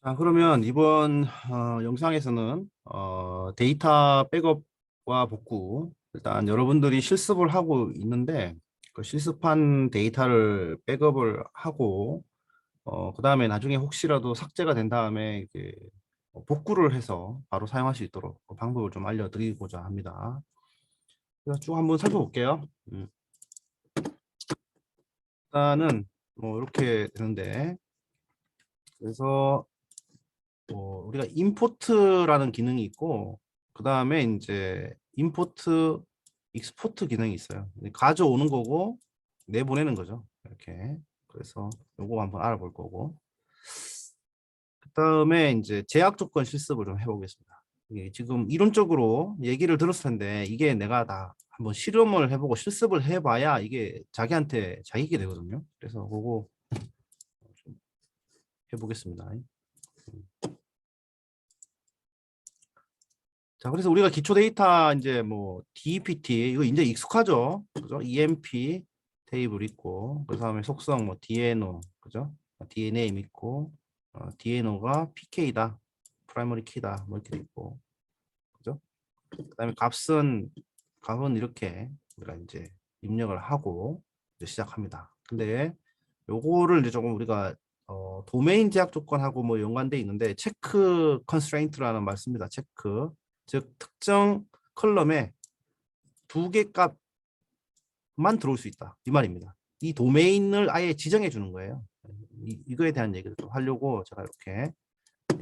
자, 그러면 이번 영상에서는 데이터 백업과 복구, 일단 여러분들이 실습을 하고 있는데 그 실습한 데이터를 백업을 하고 그 다음에 나중에 혹시라도 삭제가 된 다음에 이게 복구를 해서 바로 사용할 수 있도록 그 방법을 좀 알려드리고자 합니다. 그래서 쭉 한번 살펴볼게요. 일단은 뭐 이렇게 되는데, 그래서 우리가 임포트라는 기능이 있고, 그 다음에 이제 임포트, 익스포트 기능이 있어요. 가져오는 거고 내보내는 거죠. 이렇게. 그래서 요거 한번 알아볼 거고, 그 다음에 이제 제약 조건 실습을 좀 해보겠습니다. 이게 지금 이론적으로 얘기를 들었을 텐데 이게 내가 다 한번 실험을 해보고 실습을 해봐야 이게 자기한테 자기게 되거든요. 그래서 그거 좀 해보겠습니다. 자, 그래서 우리가 기초 데이터 이제 뭐 DEPT 이거 이제 익숙하죠, 그죠? EMP 테이블 있고, 그 다음에 속성 뭐 DNO, 그죠? DNA임 있고, DNO가 PK다, 프라이머리 키다, 뭐 이렇게 돼 있고, 그죠? 그다음에 값은 이렇게 우리가 이제 입력을 하고 이제 시작합니다. 근데 요거를 이제 조금 우리가 도메인 제약 조건하고 뭐 연관돼 있는데, 체크 컨스트레인트라는 말 씁니다. 체크, 즉 특정 컬럼에 두 개 값만 들어올 수 있다, 이 말입니다. 이 도메인을 아예 지정해 주는 거예요. 이거에 대한 얘기를 좀 하려고 제가 이렇게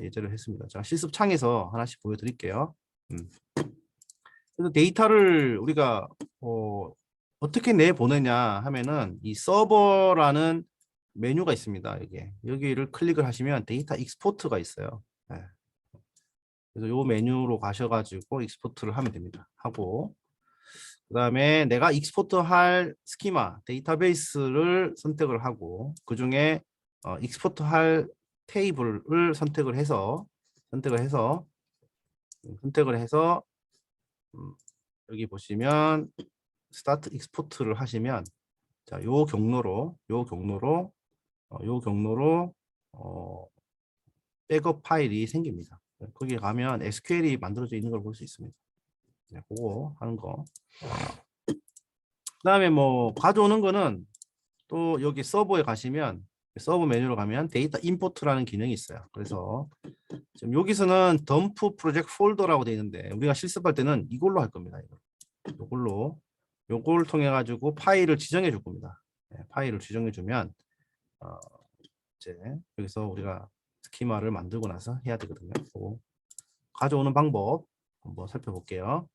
예제를 했습니다. 제가 실습 창에서 하나씩 보여드릴게요. 그래서 데이터를 우리가 어떻게 내보내냐 하면은 이 서버라는 메뉴가 있습니다. 여기를 클릭을 하시면 데이터 익스포트가 있어요. 네. 그래서 요 메뉴로 가셔가지고 익스포트를 하면 됩니다. 하고, 그 다음에 내가 익스포트 할 스키마 데이터베이스를 선택을 하고, 그 중에 익스포트 할 테이블을 선택을 해서 음, 여기 보시면 스타트 익스포트를 하시면, 자, 요 경로로 어, 백업 파일이 생깁니다. 거기에 가면 SQL이 만들어져 있는 걸 볼 수 있습니다. 네, 그거 하는 거. 그다음에 뭐 가져오는 거는 또 여기 서버에 가시면, 서버 메뉴로 가면 데이터 임포트라는 기능이 있어요. 그래서 지금 여기서는 덤프 프로젝트 폴더라고 되어 있는데 우리가 실습할 때는 이걸로 할 겁니다. 요걸 통해 가지고 파일을 지정해 줄 겁니다. 네, 파일을 지정해 주면 이제 여기서 우리가 스키마를 만들고 나서 해야 되거든요. 가져오는 방법 한번 살펴볼게요.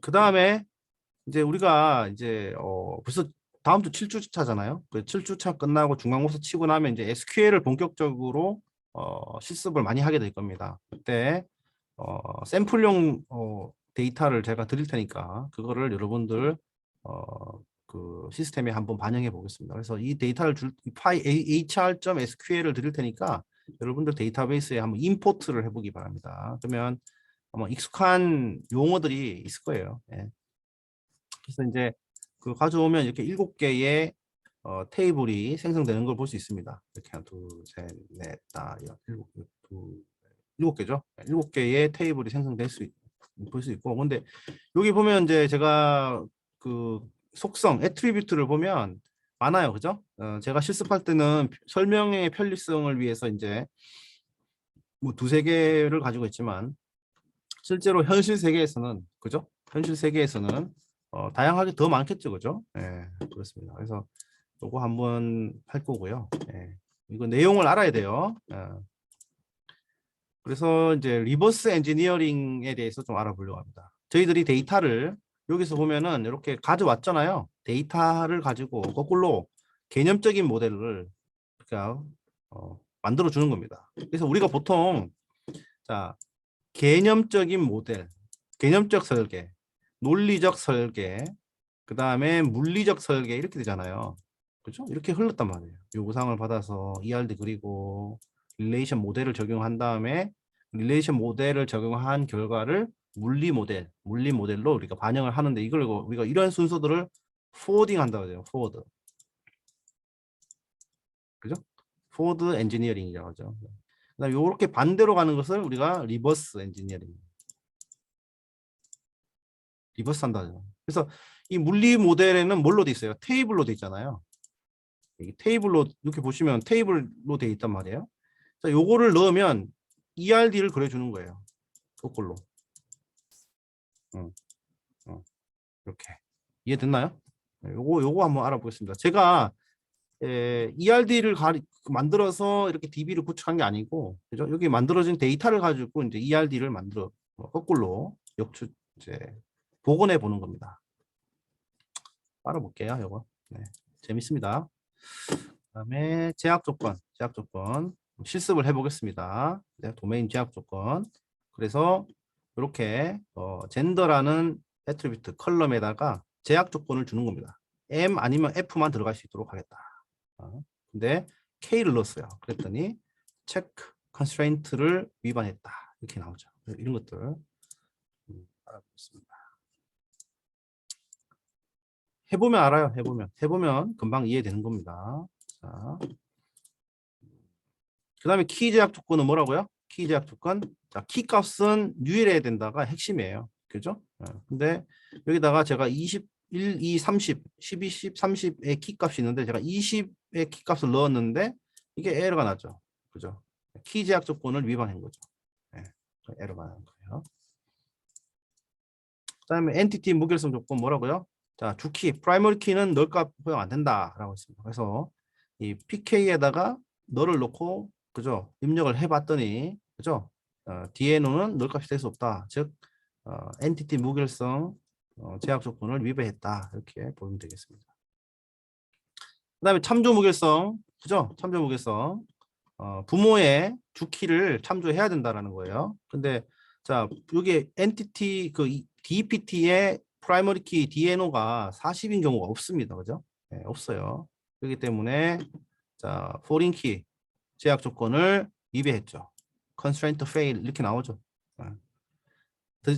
그 다음에 이제 우리가 이제 벌써 다음 주 7주차잖아요. 그 7주차 끝나고 중간고사 치고 나면 이제 SQL을 본격적으로 실습을 많이 하게 될 겁니다. 그때 샘플용 데이터를 제가 드릴 테니까 그거를 여러분들 그 시스템에 한번 반영해 보겠습니다. 그래서 이 데이터를 이 파일 hr.sql을 드릴 테니까 여러분들 데이터베이스에 한번 임포트를 해보기 바랍니다. 그러면 아마 익숙한 용어들이 있을 거예요. 예. 그래서 이제 그 가져오면 이렇게 7개의 테이블이 생성되는 걸 볼 수 있습니다. 이렇게 하나, 둘, 셋, 넷, 다, 일곱 개죠. 7개의 테이블이 생성될 볼 수 있고, 근데 여기 보면 이제 제가 그 속성, 애트리뷰트를 보면 많아요, 그죠? 제가 실습할 때는 설명의 편리성을 위해서 이제 뭐 두세 개를 가지고 있지만, 실제로 현실 세계에서는, 그죠? 현실 세계에서는 다양하게 더 많겠죠, 그죠? 예, 그렇습니다. 그래서 요거 한번 할 거고요. 예, 이거 내용을 알아야 돼요. 그래서 이제 리버스 엔지니어링에 대해서 좀 알아보려고 합니다. 저희들이 데이터를 여기서 보면은 이렇게 가져왔잖아요. 데이터를 가지고 거꾸로 개념적인 모델을 그러니까 만들어 주는 겁니다. 그래서 우리가 보통, 자, 개념적인 모델, 개념적 설계, 논리적 설계, 그 다음에 물리적 설계, 이렇게 되잖아요. 그렇죠? 이렇게 흘렀단 말이에요. 요구사항을 받아서 ERD 그리고 릴레이션 모델을 적용한 다음에 릴레이션 모델을 적용한 결과를 물리 모델로 우리가 반영을 하는데, 이걸 우리가 이런 순서들을 포워딩 한다고 해요. 포워드. 그죠? 포워드 엔지니어링이라고 하죠. 그다음에 이렇게 반대로 가는 것을 우리가 리버스 엔지니어링. 리버스 한다죠. 그래서 이 물리 모델에는 뭘로 돼 있어요? 테이블로 돼 있잖아요. 이 테이블로 이렇게 보시면 테이블로 돼 있단 말이에요. 자, 요거를 넣으면 ERD를 그려주는 거예요. 거꾸로. 이렇게 이해됐나요? 요거 한번 알아보겠습니다. 제가 ERD를 만들어서 이렇게 DB를 구축한 게 아니고, 그죠? 여기 만들어진 데이터를 가지고 이제 ERD를 만들어 거꾸로 역추 이제 복원해 보는 겁니다. 알아볼게요, 요거. 네, 재밌습니다. 그다음에 제약 조건 실습을 해보겠습니다. 네, 도메인 제약 조건. 그래서 이렇게 젠더라는 애트리뷰트 컬럼에다가 제약 조건을 주는 겁니다. M 아니면 F만 들어갈 수 있도록 하겠다. 근데 K를 넣었어요. 그랬더니 체크 컨스트레인트를 위반했다. 이렇게 나오죠. 이런 것들 알아보겠습니다. 해보면 알아요. 해보면 금방 이해되는 겁니다. 자, 그 다음에 키 제약 조건은 뭐라고요? 키 제약 조건. 자, 키 값은 유일해야 된다가 핵심이에요. 그죠? 근데 여기다가 제가 21, 2, 30, 12, 10, 30의 키 값이 있는데 제가 20의 키 값을 넣었는데 이게 에러가 나죠. 그죠? 키 제약 조건을 위반한 거죠. 네, 에러가 나는 거예요. 그 다음에 엔티티 무결성 조건 뭐라고요? 자, 주키, 프라이머리 키는 널 값 허용 안 된다라고 했습니다. 그래서 이 PK에다가 널을 넣고 그죠? 입력을 해봤더니 그죠? DNO는 널 값이 될 수 없다. 즉 엔티티 무결성 제약 조건을 위배했다. 이렇게 보면 되겠습니다. 그다음에 참조 무결성, 그죠? 참조 무결성. 부모의 주키를 참조해야 된다라는 거예요. 근데 자, 여기 엔티티 그 DPT의 프라이머리 키 DNO가 40인 경우가 없습니다. 그죠? 네, 없어요. 그렇기 때문에 자, 포린 키 제약 조건을 위배했죠. constraint fail 이렇게 나오죠.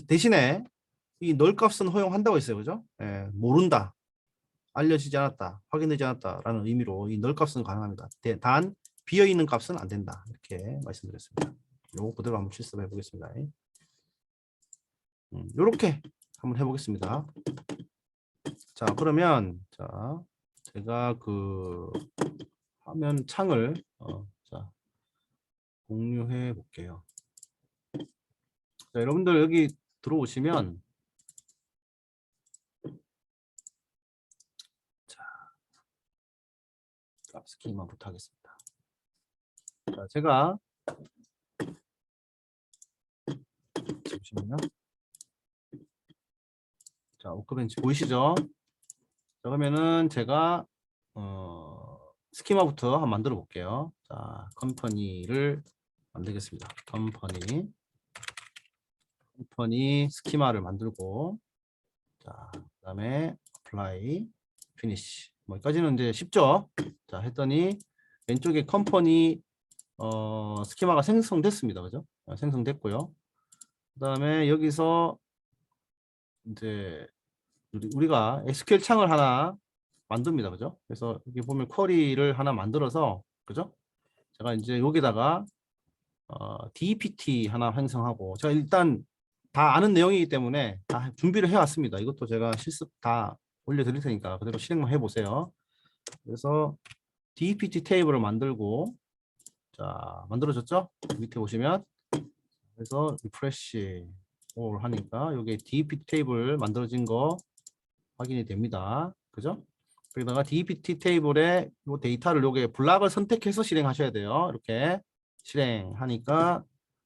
대신에 이 널 값은 허용한다고 했어요. 그죠? 예, 모른다. 알려지지 않았다. 확인되지 않았다라는 의미로 이 널 값은 가능합니다. 단 비어있는 값은 안 된다. 이렇게 말씀드렸습니다. 요거 그대로 한번 실습해 보겠습니다. 요렇게 한번 해보겠습니다. 자, 그러면 자, 제가 그 화면 창을 자, 공유해 볼게요. 자, 여러분들 여기 들어오시면 자, 스키마부터 하겠습니다. 자, 제가 잠시만요. 자, 워크벤치 보이시죠? 자, 그러면은 제가 스키마부터 한번 만들어 볼게요. 자, 컴퍼니를 만들겠습니다. 컴퍼니 스키마를 만들고 자, 그다음에 apply finish 뭐 여기까지는 이제 쉽죠? 자, 했더니 왼쪽에 컴퍼니 스키마가 생성됐습니다. 그죠? 생성됐고요. 그다음에 여기서 이제 우리가 SQL 창을 하나 만듭니다. 그죠? 그래서 여기 보면 쿼리를 하나 만들어서 그죠? 제가 이제 여기다가 DPT 하나 생성하고 제가 일단 다 아는 내용이기 때문에 다 준비를 해왔습니다. 이것도 제가 실습 다 올려드릴 테니까 그대로 실행만 해보세요. 그래서 DPT 테이블을 만들고 자 만들어졌죠? 밑에 보시면 그래서 리프레시 올 하니까 여기 DPT 테이블 만들어진 거 확인이 됩니다. 그죠? 여기다가 DPT 테이블에 이 데이터를 여기 블락을 선택해서 실행하셔야 돼요. 이렇게 실행하니까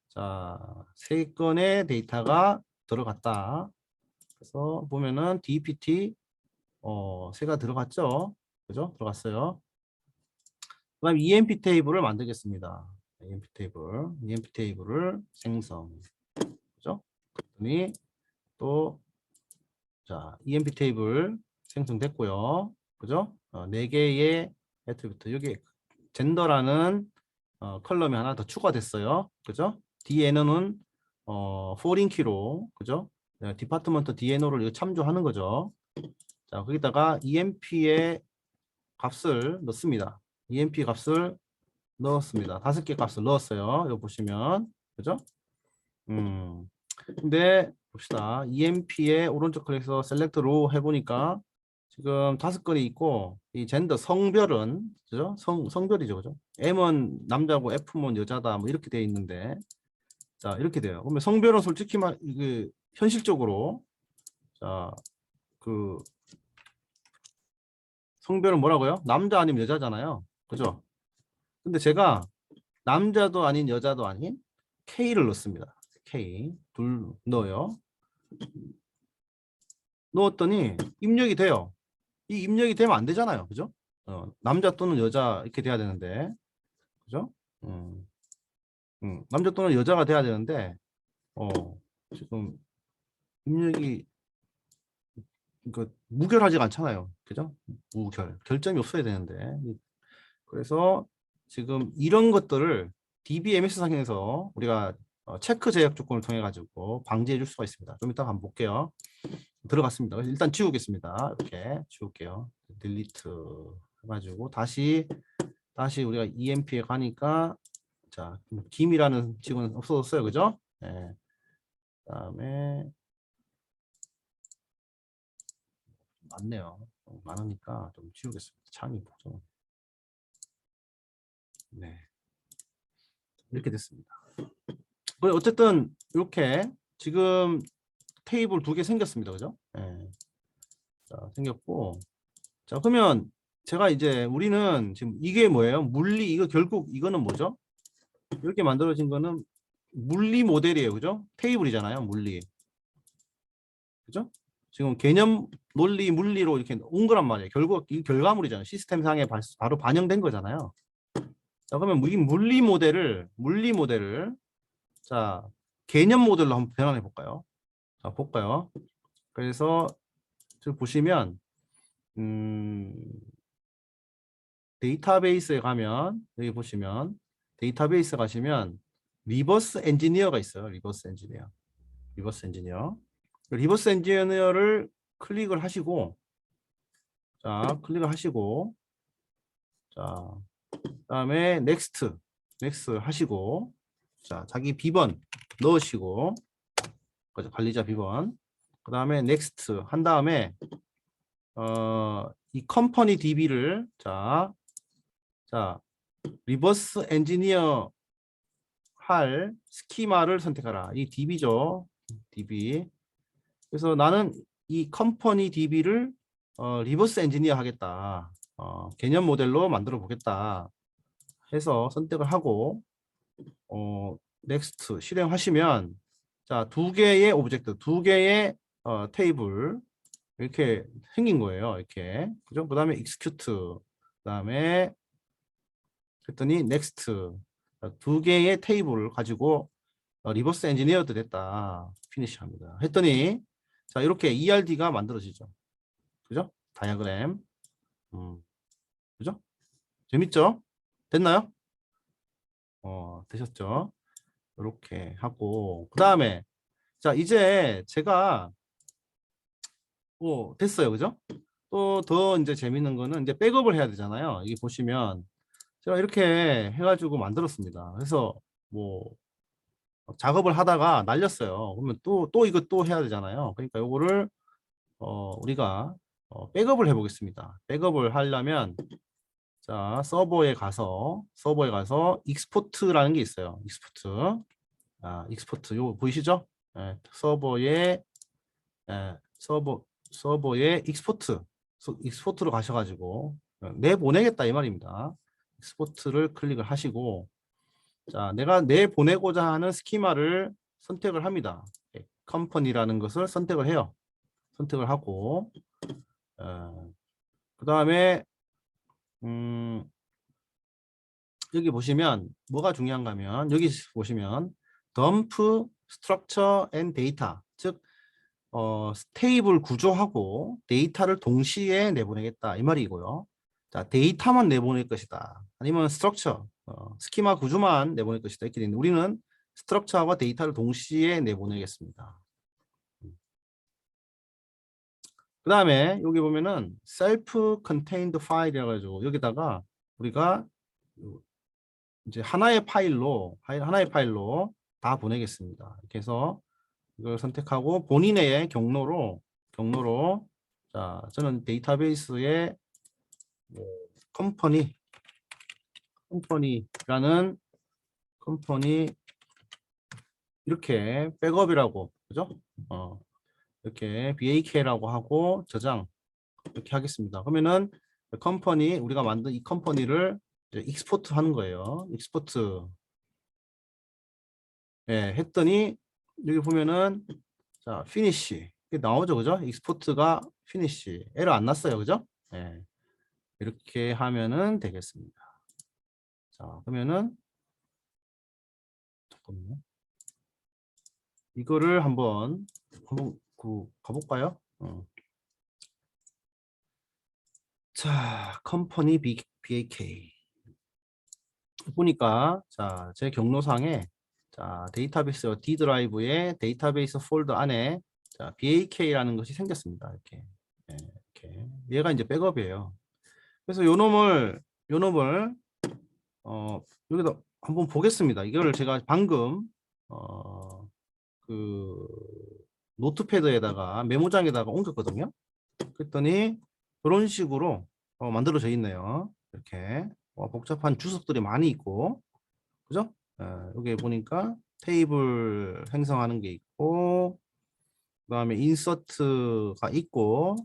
자, 3건의 데이터가 들어갔다. 그래서 보면은 DPT 3가 들어갔죠. 그죠? 들어갔어요. 그다음 EMP 테이블을 만들겠습니다. EMP 테이블을 생성. 그죠? 그랬더니 또 자, EMP 테이블 생성됐고요. 그죠? 4개의 애트리뷰트. 여기 젠더라는 컬럼이 하나 더 추가됐어요. 그죠? DNO는 포린 키로 그죠? 디파트먼트 DNO를 참조하는 거죠. 자, 거기다가 EMP의 값을 넣습니다. EMP 값을 넣었습니다. 5개 값을 넣었어요. 이거 보시면 그죠? 근데 봅시다. EMP에 오른쪽 클릭해서 셀렉트 로우 해보니까 지금 5건이 있고 이 젠더 성별은 그죠? 성별이죠, 그죠? M은 남자고 F는 여자다 뭐 이렇게 돼 있는데 자 이렇게 돼요. 그러면 성별은 솔직히 말 이게 현실적으로 자 그 성별은 뭐라고요? 남자 아니면 여자잖아요, 그죠? 근데 제가 남자도 아닌 여자도 아닌 K를 넣습니다. K 둘 넣어요. 넣었더니 입력이 돼요. 이 입력이 되면 안 되잖아요. 그죠? 남자 또는 여자 이렇게 돼야 되는데. 그죠? 음, 남자 또는 여자가 돼야 되는데 어, 지금 입력이 무결하지가 않잖아요. 그죠? 결점이 없어야 되는데. 그래서 지금 이런 것들을 DBMS 상에서 우리가 체크 제약 조건을 통해 가지고 방지해 줄 수가 있습니다. 좀 이따가 한번 볼게요. 들어갔습니다. 그래서 일단 지우겠습니다. 이렇게 지울게요. 딜리트 해가지고 다시 우리가 EMP에 가니까 자 김이라는 직원은 없어졌어요, 그죠? 네. 그다음에 많네요. 많으니까 좀 지우겠습니다. 창이 좀 네 이렇게 됐습니다. 어쨌든 이렇게 지금 테이블 2개 생겼습니다, 그죠? 네. 자 생겼고 자 그러면 제가 이제 우리는 지금 이게 뭐예요? 물리 이거 결국 이거는 뭐죠? 이렇게 만들어진 거는 물리 모델이에요. 그죠? 테이블이잖아요. 물리. 그죠? 지금 개념 논리 물리로 이렇게 온 거란 말이에요. 결국 이 결과물이잖아요. 시스템상에 바로 반영된 거잖아요. 자, 그러면 이 물리 모델을 자, 개념 모델로 한번 변환해 볼까요? 자, 볼까요? 그래서 지금 보시면 음, 데이터베이스에 가면 여기 보시면 데이터베이스 가시면 리버스 엔지니어가 있어요. 리버스 엔지니어를 클릭을 하시고 자 클릭을 하시고 자 그다음에 넥스트 하시고 자 자기 비번 넣으시고 그죠 관리자 비번 그다음에 넥스트 한 다음에 이 컴퍼니 DB를 자 리버스 엔지니어 할 스키마를 선택하라. 이 DB죠. DB. 그래서 나는 이 컴퍼니 DB를 리버스 엔지니어 하겠다. 개념 모델로 만들어 보겠다. 해서 선택을 하고 넥스트 실행하시면 자, 2개의 오브젝트, 2개의 테이블 이렇게 생긴 거예요. 이렇게. 그죠? 그다음에 execute. 그다음에 했더니 넥스트. 2개의 테이블을 가지고 리버스 엔지니어도 됐다. 피니시 합니다. 했더니 자, 이렇게 ERD가 만들어지죠. 그죠? 다이어그램. 그죠? 재밌죠? 됐나요? 되셨죠? 이렇게 하고 그 다음에 자 이제 제가 됐어요, 그죠? 또 더 이제 재밌는 거는 이제 백업을 해야 되잖아요. 이게 보시면 제가 이렇게 해가지고 만들었습니다. 그래서 뭐 작업을 하다가 날렸어요. 그러면 또 이거 또 해야 되잖아요. 그러니까 요거를 우리가 백업을 해보겠습니다. 백업을 하려면 자 서버에 가서 익스포트라는 게 있어요. 익스포트 요 보이시죠? 서버에 서버에 익스포트로 가셔가지고 내보내겠다 이 말입니다. 익스포트를 클릭을 하시고 자 내가 내보내고자 하는 스키마를 선택을 합니다. 컴퍼니라는 것을 선택을 해요. 선택을 하고 그 다음에 여기 보시면 뭐가 중요한가 하면 여기 보시면 dump structure and data 즉 테이블 구조하고 데이터를 동시에 내보내겠다 이 말이고요. 자 데이터만 내보낼 것이다 아니면 스트럭처 스키마 구조만 내보낼 것이다 이렇게 되는데 우리는 스트럭처와 데이터를 동시에 내보내겠습니다. 그 다음에 여기 보면은 self contained file이라 가지고 여기다가 우리가 이제 하나의 파일로 다 보내겠습니다. 이렇게 해서 이걸 선택하고 본인의 경로로 자, 저는 데이터베이스에 뭐 컴퍼니라는 컴퍼니 이렇게 백업이라고 그죠? 이렇게 BAK라고 하고 저장 이렇게 하겠습니다. 그러면은 컴퍼니 우리가 만든 이 컴퍼니를 이제 익스포트 하는 거예요. 익스포트 했더니 여기 보면은 자 피니시 이게 나오죠, 그죠? 익스포트가 피니시 에러 안 났어요, 그죠? 예, 이렇게 하면은 되겠습니다. 자 그러면은 잠깐만요. 이거를 한번 가볼까요? 자, 컴퍼니 BAK 보니까 자, 제 경로상에 자, 데이터베이스 D 드라이브의 데이터베이스 폴더 안에 자, BAK라는 것이 생겼습니다. 이렇게. 이렇게. 얘가 이제 백업이에요. 그래서 요 놈을 여기다 한번 보겠습니다. 이거를 제가 방금 그 노트패드에다가 메모장에다가 옮겼거든요. 그랬더니 그런 식으로 만들어져 있네요. 이렇게 복잡한 주석들이 많이 있고, 그죠? 여기 보니까 테이블 생성하는 게 있고, 그다음에 인서트가 있고,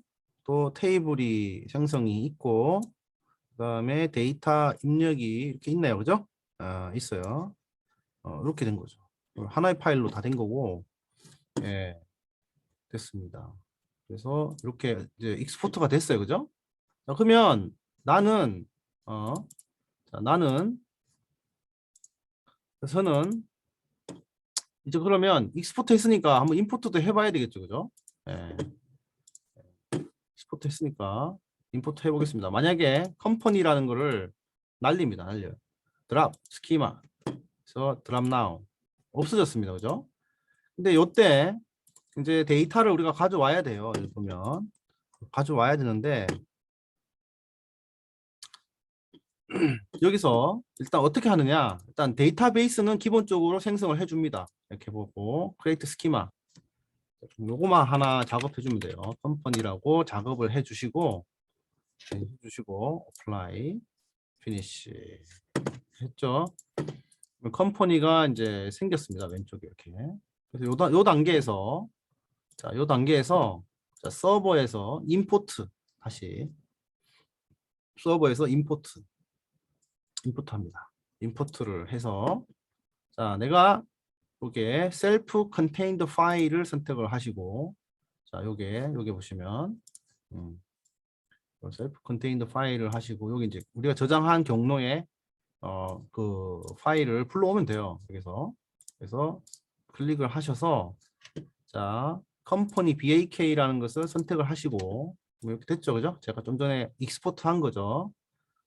또 테이블이 생성이 있고, 그다음에 데이터 입력이 이렇게 있네요, 그죠? 있어요. 이렇게 된 거죠. 하나의 파일로 다 된 거고, 예, 됐습니다. 그래서 이렇게 이제 익스포트가 됐어요, 그죠? 자, 그러면 나는 자, 저는 이제 그러면 익스포트 했으니까 한번 임포트도 해봐야 되겠죠, 그죠? 예, 익스포트 했으니까 임포트 해보겠습니다. 만약에 컴퍼니라는 거를 날려요. 드랍 스키마, 그래서 드랍 나우 없어졌습니다, 그죠? 근데 요때 이제 데이터를 우리가 가져와야 돼요. 여기 보면 가져와야 되는데 여기서 일단 어떻게 하느냐, 일단 데이터베이스는 기본적으로 생성을 해줍니다. 이렇게 보고 create 스키마 요거만 하나 작업해 주면 돼요. 컴퍼니라고 작업을 해주시고 apply finish 했죠. 컴퍼니가 이제 생겼습니다. 왼쪽에 이렇게. 그래서 요 단계에서 자, 서버에서 임포트 다시 서버에서 임포트 합니다. 임포트를 해서 자, 내가 요게 셀프 컨테인드 파일을 선택을 하시고 자, 요게 보시면 셀프 컨테인드 파일을 하시고 여기 이제 우리가 저장한 경로에 그 파일을 불러오면 돼요. 그래서 클릭을 하셔서 자, 컴퍼니 BAK라는 것을 선택을 하시고 이렇게 됐죠, 그죠? 제가 좀 전에 익스포트 한 거죠,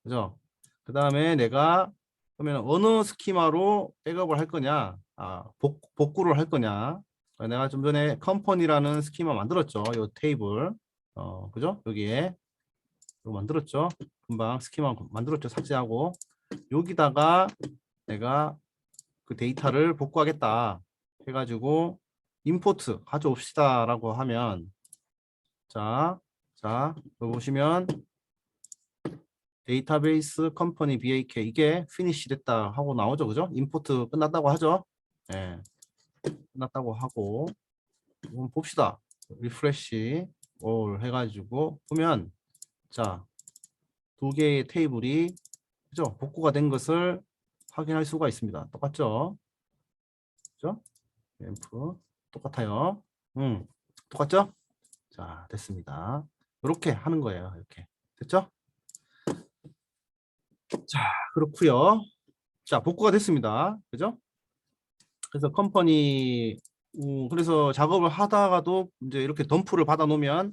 그죠? 그 다음에 내가 그러면 어느 스키마로 백업을 할 거냐, 복구를 할 거냐. 내가 좀 전에 컴퍼니라는 스키마 만들었죠, 요 테이블, 그죠? 여기에 이거 만들었죠. 금방 스키마 만들었죠, 삭제하고 여기다가 내가 그 데이터를 복구하겠다 해가지고 임포트 가져옵시다 라고 하면 자 여기 보시면 데이터베이스 컴퍼니 BAK 이게 피니시 됐다 하고 나오죠, 그죠? 임포트 끝났다고 하죠. 예, 끝났다고 하고 한번 봅시다. 리프레시 올 해가지고 보면 자, 두 개의 테이블이 그죠? 복구가 된 것을 확인할 수가 있습니다. 똑같죠? 그죠? 램프 똑같아요. 똑같죠? 자, 됐습니다. 이렇게 하는 거예요. 이렇게 됐죠? 자, 그렇고요. 자, 복구가 됐습니다. 그죠? 그래서 컴퍼니 그래서 작업을 하다가도 이제 이렇게 덤프를 받아 놓으면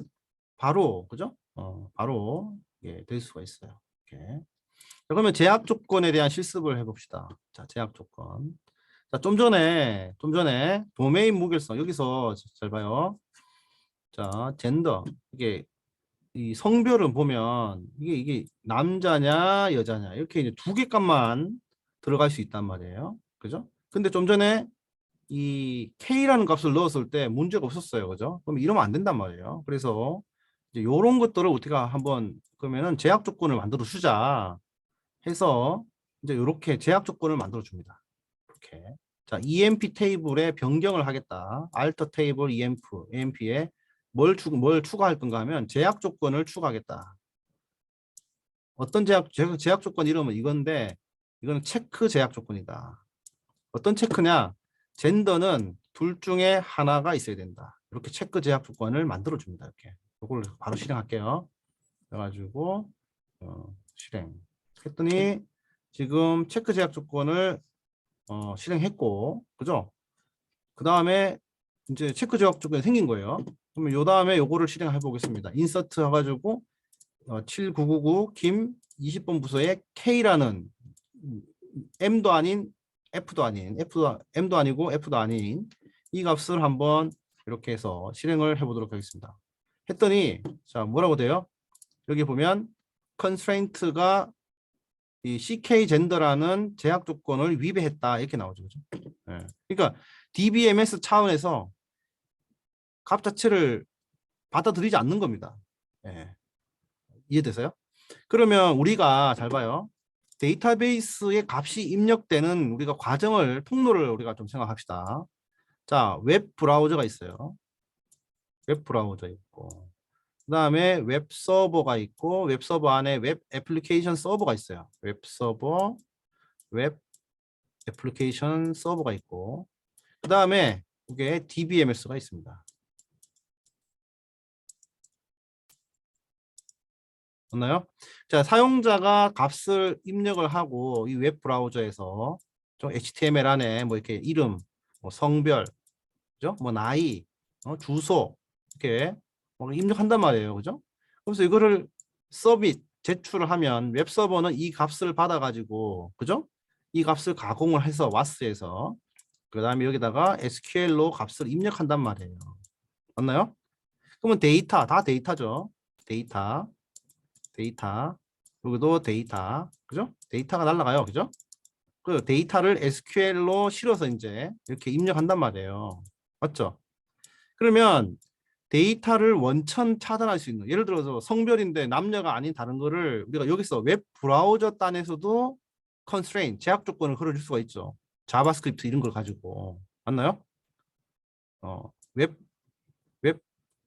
바로 그죠? 바로 될 수가 있어요. 이렇게. 자, 그러면 제약 조건에 대한 실습을 해봅시다. 자, 제약 조건. 자, 좀 전에 도메인 무결성 여기서 잘 봐요. 자, 젠더 이게 이 성별은 보면 이게 남자냐 여자냐 이렇게 이제 두 개 값만 들어갈 수 있단 말이에요. 그죠? 근데 좀 전에 이 K라는 값을 넣었을 때 문제가 없었어요. 그죠? 그럼 이러면 안 된단 말이에요. 그래서 이제 이런 것들을 어떻게 한번 그러면은 제약 조건을 만들어 주자 해서 이제 이렇게 제약 조건을 만들어 줍니다. 이렇게. 자, EMP 테이블에 변경을 하겠다. alter 테이블 EMP에 뭘 추가할 건가 하면 제약 조건을 추가하겠다. 어떤 제약 조건 이름은 이건데 이거는 체크 제약 조건이다. 어떤 체크냐? 젠더는 둘 중에 하나가 있어야 된다. 이렇게 체크 제약 조건을 만들어 줍니다. 이렇게. 이걸 바로 실행할게요. 그래가지고 실행. 했더니 지금 체크 제약 조건을 실행했고, 그죠? 그 다음에 이제 체크 제약 조건이 생긴 거예요. 그러면 요 다음에 요거를 실행해 보겠습니다. 인서트 해가지고 7999 김 20번 부서에 K라는 M도 아닌 F도 아닌 M도 아니고 F도 아닌 이 값을 한번 이렇게 해서 실행을 해보도록 하겠습니다. 했더니 자 뭐라고 돼요? 여기 보면 constraint가 이 CK 젠더라는 제약 조건을 위배했다 이렇게 나오죠. 그죠? 네. 그러니까 DBMS 차원에서 값 자체를 받아들이지 않는 겁니다. 네. 이해되세요? 그러면 우리가 잘 봐요. 데이터베이스에 값이 입력되는 우리가 과정을 통로를 우리가 좀 생각합시다. 자, 웹 브라우저가 있어요. 웹 브라우저 있고 그다음에 웹 서버가 있고 웹 서버 안에 웹 애플리케이션 서버가 있어요. 웹 서버, 웹 애플리케이션 서버가 있고 그다음에 이게 DBMS가 있습니다. 맞나요? 자, 사용자가 값을 입력을 하고 이 웹 브라우저에서 좀 HTML 안에 뭐 이렇게 이름, 뭐 성별, 그죠? 뭐 나이, 주소 이렇게 뭐 입력한단 말이에요, 그죠? 그래서 이거를 서밋 제출을 하면 웹 서버는 이 값을 받아가지고, 그죠? 이 값을 가공을 해서 와스에서 그다음에 여기다가 SQL로 값을 입력한단 말이에요. 맞나요? 그러면 데이터 다 데이터죠. 데이터 여기도 데이터 그죠? 데이터가 날라가요, 그죠? 그 데이터를 SQL로 실어서 이제 이렇게 입력한단 말이에요. 맞죠? 그러면 데이터를 원천 차단할 수 있는 예를 들어서 성별인데 남녀가 아닌 다른 거를 우리가 여기서 웹 브라우저 단에서도 constraint 제약 조건을 걸어줄 수가 있죠. 자바스크립트 이런 걸 가지고 맞나요? 웹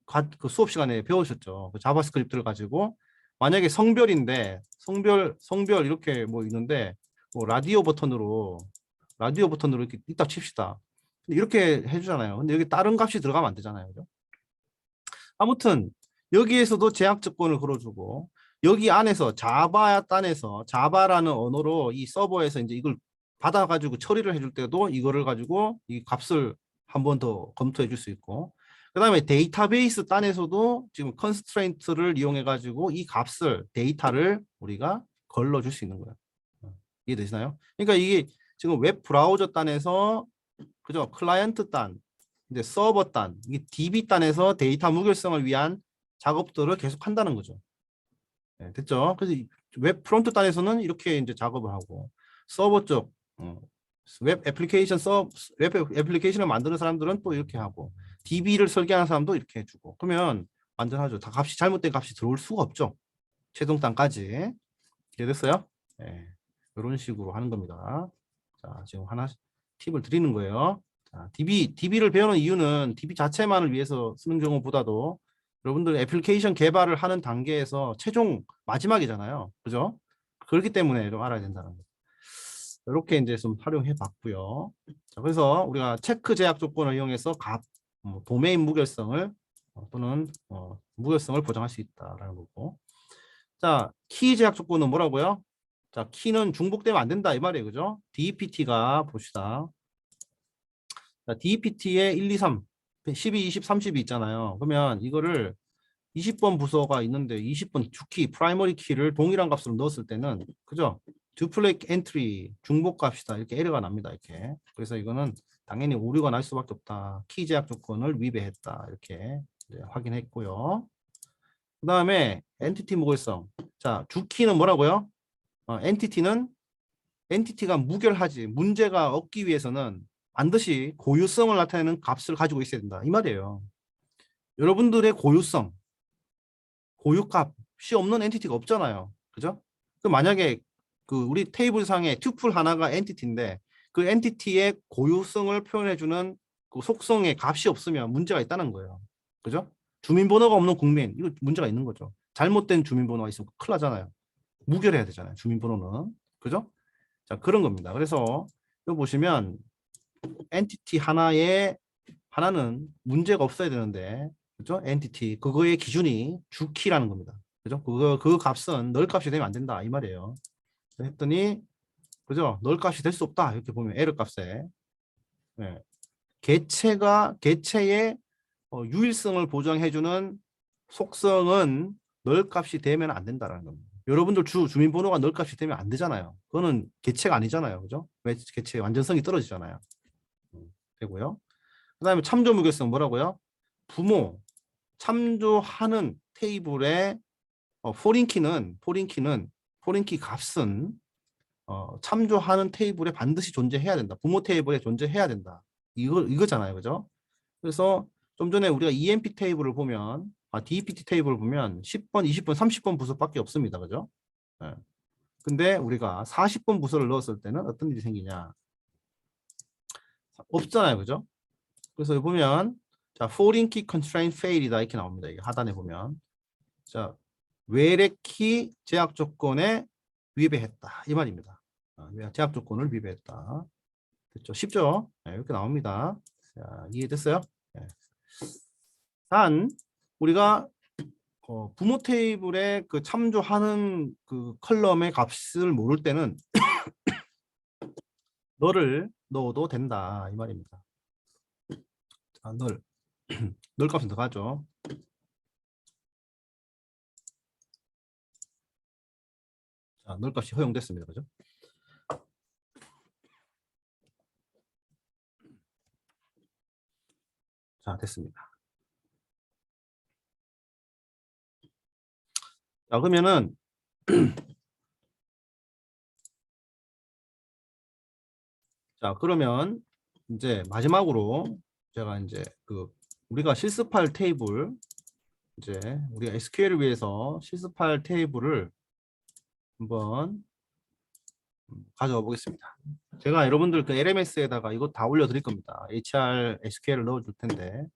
그 수업 시간에 배우셨죠. 그 자바스크립트를 가지고 만약에 성별 이렇게 뭐 있는데 뭐 라디오 버튼으로 이렇게 있다 칩시다. 근데 이렇게 해주잖아요. 근데 여기 다른 값이 들어가면 안 되잖아요. 그죠? 아무튼 여기에서도 제약 조건을 걸어주고 여기 안에서 자바 단에서 자바라는 언어로 이 서버에서 이제 이걸 받아가지고 처리를 해줄 때도 이거를 가지고 이 값을 한 번 더 검토해 줄 수 있고 그 다음에 데이터베이스 단에서도 지금 컨스트레인트를 이용해 가지고 이 값을 데이터를 우리가 걸러줄 수 있는 거예요. 이해되시나요? 그러니까 이게 지금 웹 브라우저 단에서 그죠? 클라이언트 단 이제 서버 단, 이게 DB 단에서 데이터 무결성을 위한 작업들을 계속 한다는 거죠. 네, 됐죠? 그래서 웹 프론트 단에서는 이렇게 이제 작업을 하고 서버 쪽 웹 애플리케이션을 만드는 사람들은 또 이렇게 하고 DB를 설계하는 사람도 이렇게 해주고 그러면 완전하죠. 다 값이 잘못된 값이 들어올 수가 없죠. 최종 단까지 이해됐어요? 네, 이런 식으로 하는 겁니다. 자, 지금 하나 팁을 드리는 거예요. 자, DB를 배우는 이유는 DB 자체만을 위해서 쓰는 경우보다도 여러분들 애플리케이션 개발을 하는 단계에서 최종 마지막이잖아요. 그죠? 그렇기 때문에 좀 알아야 된다는 거. 이렇게 이제 좀 활용해 봤고요. 자, 그래서 우리가 체크 제약 조건을 이용해서 도메인 무결성을 또는 무결성을 보장할 수 있다라는 거고. 자, 키 제약 조건은 뭐라고요? 자, 키는 중복되면 안 된다 이 말이에요. 그죠? DPT가 봅시다. 자, DPT에 1, 2, 3, 12, 20, 30이 있잖아요. 그러면 이거를 20번 부서가 있는데 20번 주키, 프라이머리 키를 동일한 값으로 넣었을 때는 그죠? 듀플렉 엔트리, 중복 값이다. 이렇게 에러가 납니다. 이렇게. 그래서 이거는 당연히 오류가 날 수밖에 없다. 키 제약 조건을 위배했다. 이렇게 확인했고요. 그 다음에 엔티티 무결성. 자, 주키는 뭐라고요? 엔티티는 엔티티가 무결하지 문제가 없기 위해서는 반드시 고유성을 나타내는 값을 가지고 있어야 된다 이 말이에요. 여러분들의 고유성, 고유값이 없는 엔티티가 없잖아요. 그죠? 그 만약에 그 우리 테이블상에 튜플 하나가 엔티티인데 그 엔티티의 고유성을 표현해주는 그 속성의 값이 없으면 문제가 있다는 거예요. 그죠? 주민번호가 없는 국민, 이거 문제가 있는 거죠. 잘못된 주민번호가 있으면 큰일 나잖아요. 무결해야 되잖아요. 주민번호는. 그죠? 자, 그런 겁니다. 그래서 이거 보시면 엔티티 하나는 문제가 없어야 되는데, 그죠? 엔티티 그거의 기준이 주키라는 겁니다. 그죠? 그 값은 널 값이 되면 안 된다 이 말이에요. 했더니 그죠? 널 값이 될 수 없다 이렇게 보면 에러 값에 네. 개체의 유일성을 보장해주는 속성은 널 값이 되면 안 된다라는 겁니다. 여러분들 주민번호가 널 값이 되면 안 되잖아요. 그거는 개체가 아니잖아요. 그죠? 왜 개체의 완전성이 떨어지잖아요. 되고요. 그 다음에 참조 무결성 뭐라고요? 부모 참조하는 테이블의 포린키 값은 참조하는 테이블에 반드시 존재해야 된다. 부모 테이블에 존재해야 된다. 이거잖아요. 그죠? 그래서 좀 전에 우리가 EMP 테이블을 보면 DPT 테이블을 보면 10번, 20번, 30번 부서밖에 없습니다. 그죠? 예. 근데 우리가 40번 부서를 넣었을 때는 어떤 일이 생기냐? 없잖아요. 그죠? 그래서 여기 보면 자, foreign key constraint fail이다 이렇게 나옵니다. 이게 하단에 보면 자, 외래키 제약 조건에 위배했다 이 말입니다. 제약 조건을 위배했다. 됐죠? 쉽죠? 네, 이렇게 나옵니다. 자, 이해됐어요? 네. 단 우리가 부모 테이블에 그 참조하는 그 컬럼의 값을 모를 때는 너를 넣어도 된다 이 말입니다. 자, 널 값은 들어가죠. 자, 널 값이 허용됐습니다. 그죠? 자, 됐습니다. 자, 그러면은 자, 그러면 이제 마지막으로 제가 이제 그 우리가 실습할 테이블 이제 우리가 SQL을 위해서 실습할 테이블을 한번 가져와 보겠습니다. 제가 여러분들 그 LMS에다가 이거 다 올려드릴 겁니다. HR, SQL을 넣어줄 텐데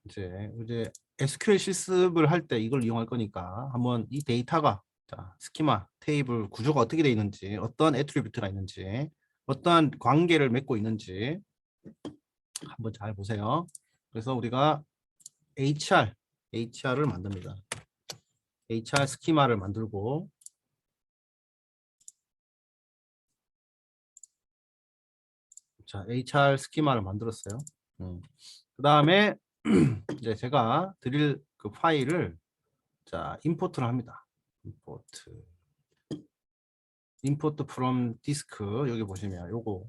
이제 SQL 실습을 할 때 이걸 이용할 거니까 한번 이 데이터가 자, 스키마, 테이블 구조가 어떻게 되어 있는지, 어떤 애트리뷰트가 있는지, 어떠한 관계를 맺고 있는지 한번 잘 보세요. 그래서 우리가 HR을 만듭니다. HR 스키마를 만들고 자, HR 스키마를 만들었어요. 그 다음에 이제 제가 드릴 그 파일을 자, 임포트를 합니다. 임포트 from 디스크 여기 보시면 요거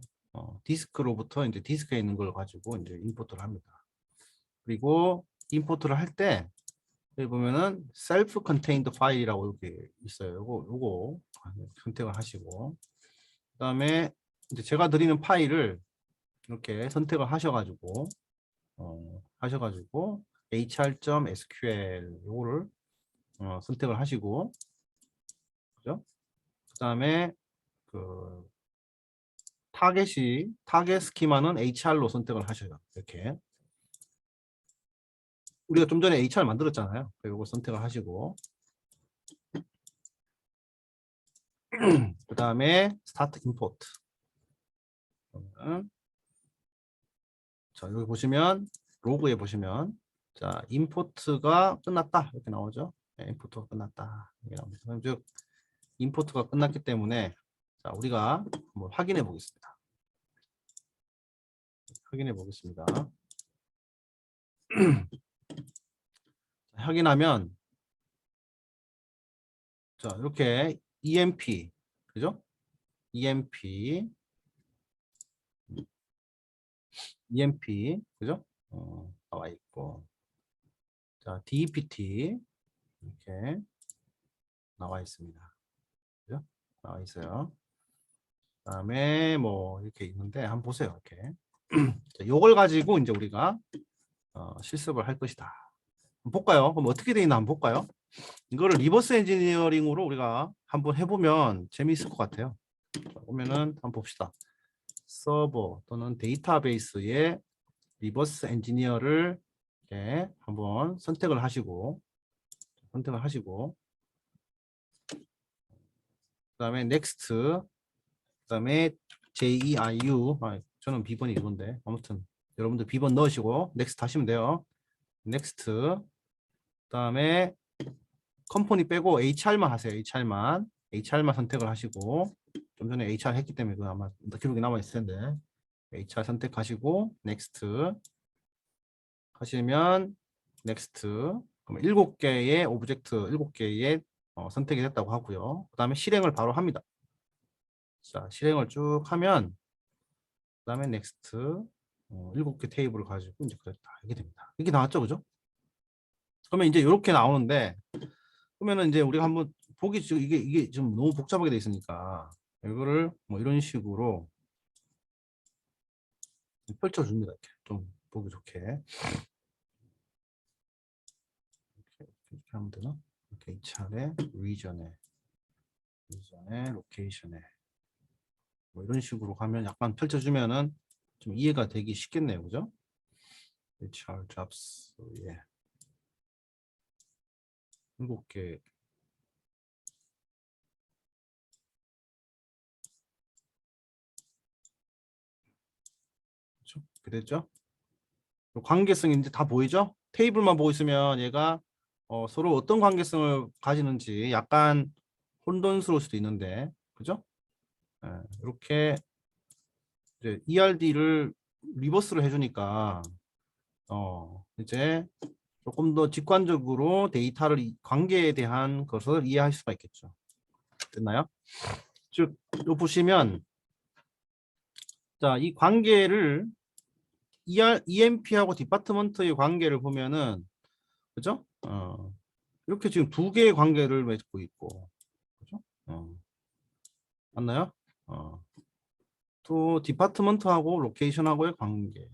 디스크로부터 이제 디스크에 있는 걸 가지고 이제 임포트를 합니다. 그리고 임포트를 할 때 여기 보면은 self contained 파일이라고 이렇게 있어요. 요거 선택을 하시고 그다음에 이제 제가 드리는 파일을 이렇게 선택을 하셔가지고 hr.sql 요거를 선택을 하시고 그죠? 그다음에 그 타겟 스키마는 HR로 선택을 하셔요. 이렇게 우리가 좀 전에 HR 만들었잖아요. 이거 선택을 하시고 그 다음에 스타트 임포트. 자 여기 보시면 로그에 보시면 자 임포트가 끝났다 이렇게 나오죠. 네, 임포트가 끝났다 이렇게 나옵니다. 즉 임포트가 끝났기 때문에 자 우리가 한번 확인해 보겠습니다. 확인하면 자 이렇게 EMP 그죠? EMP 그죠? 나와 있고 자 DPT 이렇게 나와 있습니다. 그죠? 나와 있어요. 그다음에 뭐 이렇게 있는데 한번 보세요. 이렇게 요걸 가지고 이제 우리가 실습을 할 것이다. 한번 볼까요? 그럼 어떻게 돼 있나 한번 볼까요? 이거를 리버스 엔지니어링으로 우리가 한번 해보면 재미있을 것 같아요. 자, 보면은 한번 봅시다. 서버 또는 데이터베이스의 리버스 엔지니어를 이렇게 한번 선택을 하시고 그다음에 next 그다음에 JEIU 저는 B번이 이건데 아무튼 여러분들 B번 넣으시고 next 하시면 돼요. next 그다음에 컴퍼니 빼고 HR만 하세요. HR만 선택을 하시고 좀 전에 HR 했기 때문에 그 아마 기록이 남아 있을 텐데 HR 선택하시고 next 하시면 next 그러면 7개의 오브젝트 7개의 선택이 됐다고 하고요. 그 다음에 실행을 바로 합니다. 자, 실행을 쭉 하면 그 다음에 next 7개 테이블을 가지고 이제 그랬다 이게 됩니다. 이게 나왔죠, 그죠? 그러면 이제 이렇게 나오는데 그러면은 이제 우리가 한번 보기 이게 좀 너무 복잡하게 돼 있으니까 이거를 뭐 이런 식으로 펼쳐줍니다. 이렇게 좀 보기 좋게 이렇게 하면 되나? 이렇게 HR에 region에 로케이션에 뭐 이런 식으로 가면 약간 펼쳐주면은 좀 이해가 되기 쉽겠네요, 그죠? HR jobs 예 7개 그렇죠? 그렇게 됐죠? 관계성이 이제 다 보이죠? 테이블만 보고 있으면 얘가 서로 어떤 관계성을 가지는지 약간 혼돈스러울 수도 있는데, 그죠? 예, 이렇게 이제 ERD를 리버스로 해주니까 이제 조금 더 직관적으로 데이터를 관계에 대한 것을 이해할 수가 있겠죠. 됐나요? 즉, 요 보시면 자, 이 관계를 EMP하고 디파트먼트의 관계를 보면은 그죠? 이렇게 지금 두 개의 관계를 맺고 있고 그죠? 맞나요? 또 디파트먼트하고 로케이션하고의 관계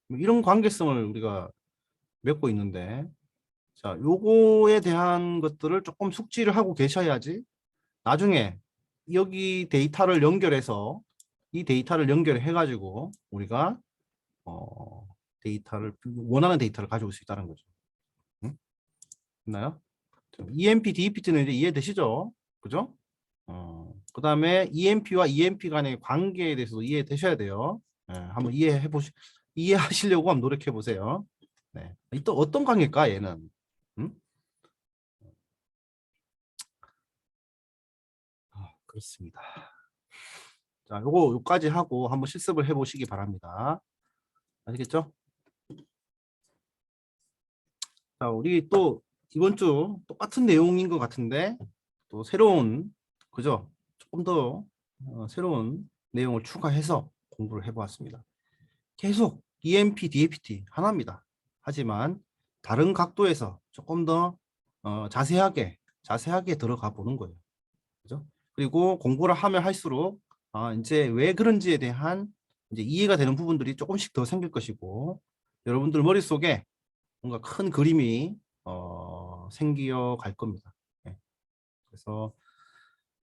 뭐 이런 관계성을 우리가 맺고 있는데 자, 요거에 대한 것들을 조금 숙지를 하고 계셔야지 나중에 여기 데이터를 연결해서 이 데이터를 연결해 가지고 우리가 데이터를 원하는 데이터를 가져올 수 있다는 거죠. 응? 있나요? EMP, DEPT는 이제 이해되시죠? 그죠? 그 다음에 EMP와 EMP 간의 관계에 대해서도 이해되셔야 돼요. 한번 이해하시려고 한번 노력해 보세요. 네. 또 어떤 관계일까, 얘는? 음? 그렇습니다. 자, 요까지 하고 한번 실습을 해 보시기 바랍니다. 아시겠죠? 자, 우리 또 이번 주 똑같은 내용인 것 같은데 또 새로운 그죠? 조금 더 새로운 내용을 추가해서 공부를 해보았습니다. 계속 EMP, DFT 하나입니다. 하지만 다른 각도에서 조금 더 자세하게 들어가 보는 거예요. 그죠? 그리고 공부를 하면 할수록 이제 왜 그런지에 대한 이제 이해가 되는 부분들이 조금씩 더 생길 것이고 여러분들 머릿속에 뭔가 큰 그림이 생겨 갈 겁니다. 네. 그래서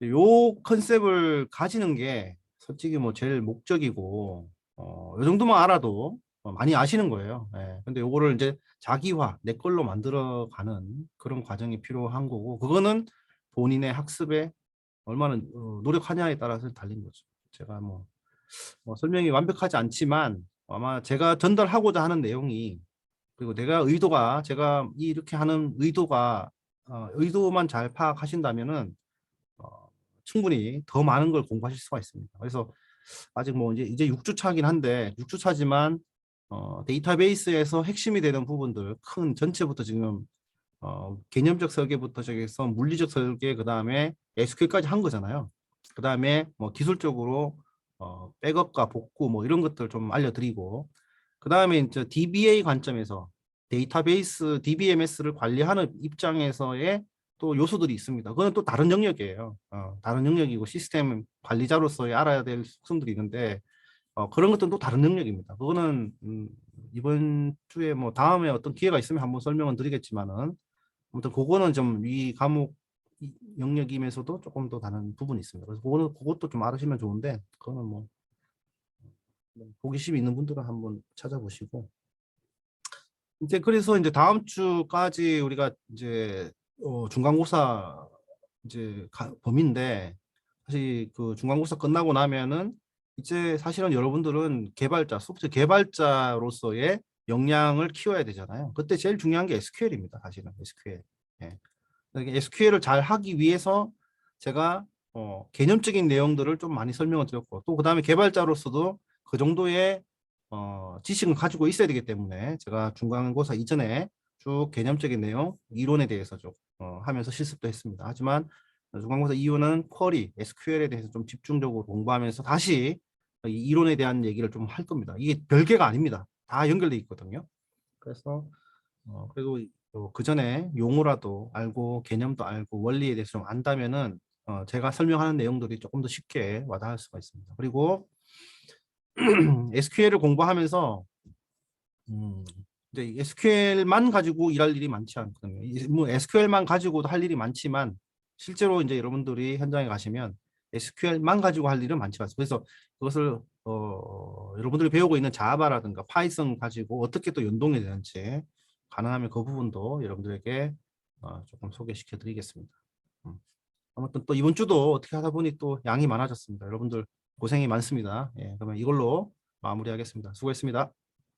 요 컨셉을 가지는 게 솔직히 뭐 제일 목적이고 요 정도만 알아도 많이 아시는 거예요. 예. 근데 요거를 이제 자기화, 내 걸로 만들어 가는 그런 과정이 필요한 거고 그거는 본인의 학습에 얼마나 노력하냐에 따라서 달린 거죠. 제가 뭐 설명이 완벽하지 않지만 아마 제가 전달하고자 하는 내용이 그리고 제가 이렇게 하는 의도만 잘 파악하신다면은 충분히 더 많은 걸 공부하실 수가 있습니다. 그래서 아직 뭐 이제 6주 차긴 한데 6주 차지만 데이터베이스에서 핵심이 되는 부분들 큰 전체부터 지금 개념적 설계부터 저기서 물리적 설계 그다음에 SQL까지 한 거잖아요. 그다음에 뭐 기술적으로 백업과 복구 뭐 이런 것들 좀 알려드리고 그다음에 이제 DBA 관점에서 데이터베이스 DBMS를 관리하는 입장에서의 또 요소들이 있습니다. 그건 또 다른 영역이에요. 다른 영역이고 시스템 관리자로서의 알아야 될 속성들이 있는데 그런 것들은 또 다른 영역입니다. 그거는 이번 주에 뭐 다음에 어떤 기회가 있으면 한번 설명은 드리겠지만은 아무튼 그거는 좀 이 과목 영역이면서도 조금 더 다른 부분이 있습니다. 그래서 그것도 좀 알으시면 좋은데 그거는 뭐 호기심 있는 분들은 한번 찾아보시고 이제 그래서 이제 다음 주까지 우리가 이제 중간고사 이제 범위인데 사실 그 중간고사 끝나고 나면은 이제 사실은 여러분들은 개발자, 소프트웨어 개발자로서의 역량을 키워야 되잖아요. 그때 제일 중요한 게 SQL입니다. 사실은 SQL. 예. SQL을 잘 하기 위해서 제가 개념적인 내용들을 좀 많이 설명을 드렸고 또 그다음에 개발자로서도 그 정도의 지식을 가지고 있어야 되기 때문에 제가 중간고사 이전에 쭉 개념적인 내용, 이론에 대해서 좀 하면서 실습도 했습니다. 하지만 중간고사 이후는 쿼리, SQL에 대해서 좀 집중적으로 공부하면서 다시 이 이론에 대한 얘기를 좀 할 겁니다. 이게 별개가 아닙니다. 다 연결돼 있거든요. 그래서 그리고 그 전에 용어라도 알고 개념도 알고 원리에 대해서 좀 안다면은 제가 설명하는 내용들이 조금 더 쉽게 와닿을 수가 있습니다. 그리고 SQL을 공부하면서 이제 SQL만 가지고 일할 일이 많지 않거든요. 뭐 SQL만 가지고도 할 일이 많지만 실제로 이제 여러분들이 현장에 가시면 SQL만 가지고 할 일은 많지 않습니다. 그래서 그것을 여러분들이 배우고 있는 자바라든가 파이썬 가지고 어떻게 또 연동이 되는지 가능하면 그 부분도 여러분들에게 조금 소개시켜 드리겠습니다. 아무튼 또 이번 주도 어떻게 하다 보니 또 양이 많아졌습니다. 여러분들 고생이 많습니다. 예, 그러면 이걸로 마무리하겠습니다. 수고했습니다.